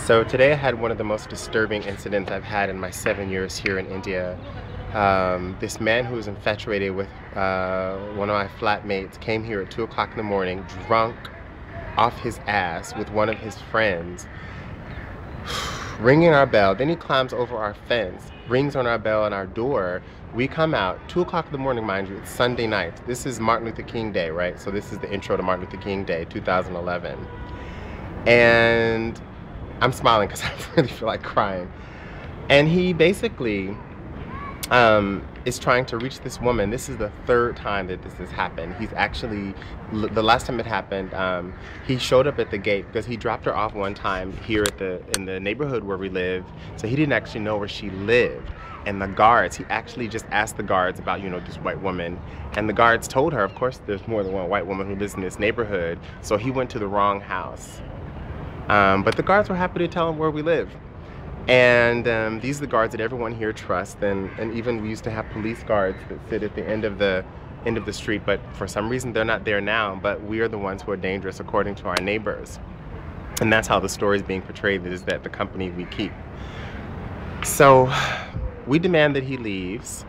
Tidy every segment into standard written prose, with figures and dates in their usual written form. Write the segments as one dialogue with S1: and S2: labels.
S1: So today I had one of the most disturbing incidents I've had in my 7 years here in India. This man who was infatuated with one of my flatmates came here at 2 o'clock in the morning, drunk off his ass with one of his friends, ringing our bell. Then he climbs over our fence, rings on our bell and our door. We come out, 2 o'clock in the morning, mind you, it's Sunday night. This is Martin Luther King Day, right? So this is the intro to Martin Luther King Day, 2011. And I'm smiling because I really feel like crying. And he basically is trying to reach this woman. This is the third time that this has happened. He's actually, the last time it happened, he showed up at the gate because he dropped her off one time here at in the neighborhood where we live. So he didn't actually know where she lived. And the guards, he actually just asked the guards about, you know, this white woman. And the guards told her, of course, there's more than one white woman who lives in this neighborhood. So he went to the wrong house. But the guards were happy to tell him where we live. And these are the guards that everyone here trusts. And even we used to have police guards that sit at the end of the street, but for some reason they're not there now. But we are the ones who are dangerous according to our neighbors. And that's how the story is being portrayed, is that the company we keep. So we demand that he leaves.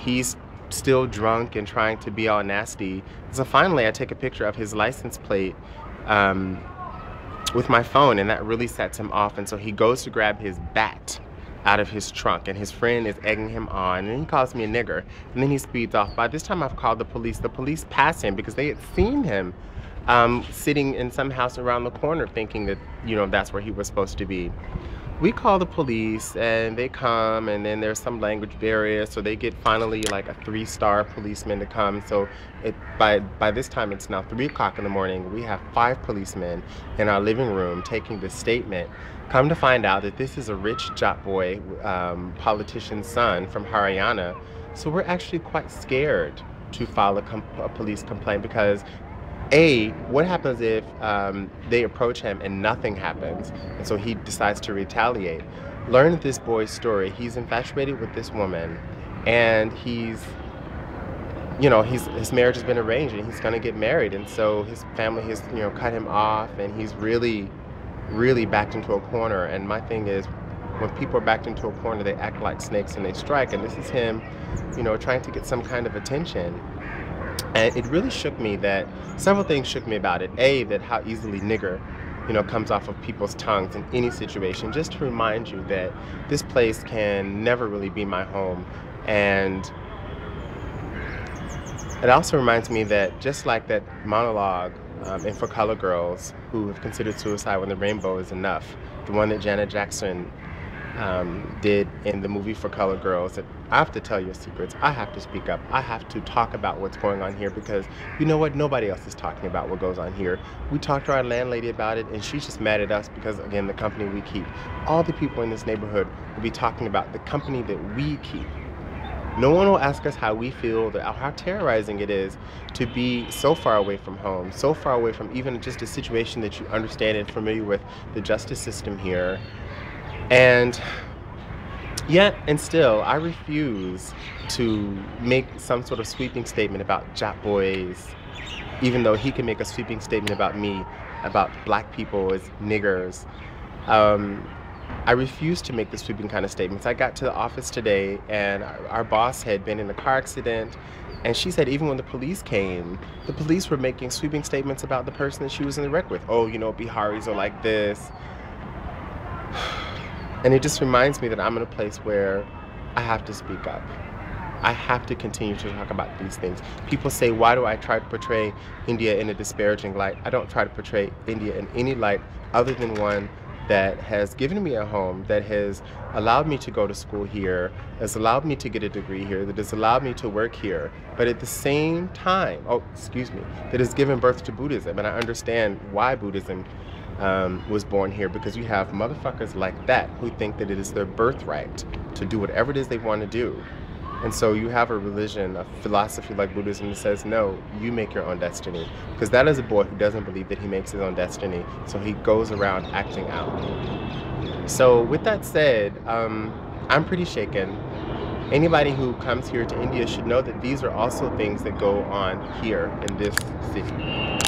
S1: He's still drunk and trying to be all nasty. So finally I take a picture of his license plate with my phone, and that really sets him off. And so he goes to grab his bat out of his trunk, and his friend is egging him on, and he calls me a nigger, and then he speeds off. By this time I've called the police. The police pass him because they had seen him sitting in some house around the corner, thinking that, you know, that's where he was supposed to be. We call the police and they come, and then there's some language barrier, so they get finally like a 3-star policeman to come. So by this time it's now 3 o'clock in the morning. We have 5 policemen in our living room taking this statement. Come to find out that this is a rich Jat boy politician's son from Haryana. So we're actually quite scared to file a police complaint because what happens if they approach him and nothing happens, and so he decides to retaliate? Learn this boy's story. He's infatuated with this woman, and his marriage has been arranged, and he's going to get married, and so his family has, you know, cut him off, and he's really backed into a corner. And my thing is, when people are backed into a corner, they act like snakes and they strike, and this is him, you know, trying to get some kind of attention. And it really shook me that several things shook me about it. That how easily nigger, you know, comes off of people's tongues in any situation. Just to remind you that this place can never really be my home. And it also reminds me that just like that monologue in For Color Girls, who have considered suicide when the rainbow is enough, the one that Janet Jackson did in the movie For Color Girls, that I have to tell your secrets, I have to speak up, I have to talk about what's going on here, because you know what, nobody else is talking about what goes on here. We talked to our landlady about it, and she's just mad at us because, again, the company we keep. All the people in this neighborhood will be talking about the company that we keep. No one will ask us how we feel, how terrorizing it is to be so far away from home, so far away from even just a situation that you understand and familiar with, the justice system here. And yet and still, I refuse to make some sort of sweeping statement about Jat boys, even though he can make a sweeping statement about me, about black people as niggers. I refuse to make the sweeping kind of statements. I got to the office today, and our boss had been in a car accident, and she said even when the police came, the police were making sweeping statements about the person that she was in the wreck with. Oh, you know, Biharis are like this. And it just reminds me that I'm in a place where I have to speak up. I have to continue to talk about these things. People say, why do I try to portray India in a disparaging light? I don't try to portray India in any light other than one that has given me a home, that has allowed me to go to school here, has allowed me to get a degree here, that has allowed me to work here, but at the same time, that has given birth to Buddhism. And I understand why Buddhism was born here, because you have motherfuckers like that who think that it is their birthright to do whatever it is they want to do. And so you have a religion, a philosophy like Buddhism that says, no, you make your own destiny. Because that is a boy who doesn't believe that he makes his own destiny, so he goes around acting out. So with that said, I'm pretty shaken. Anybody who comes here to India should know that these are also things that go on here in this city.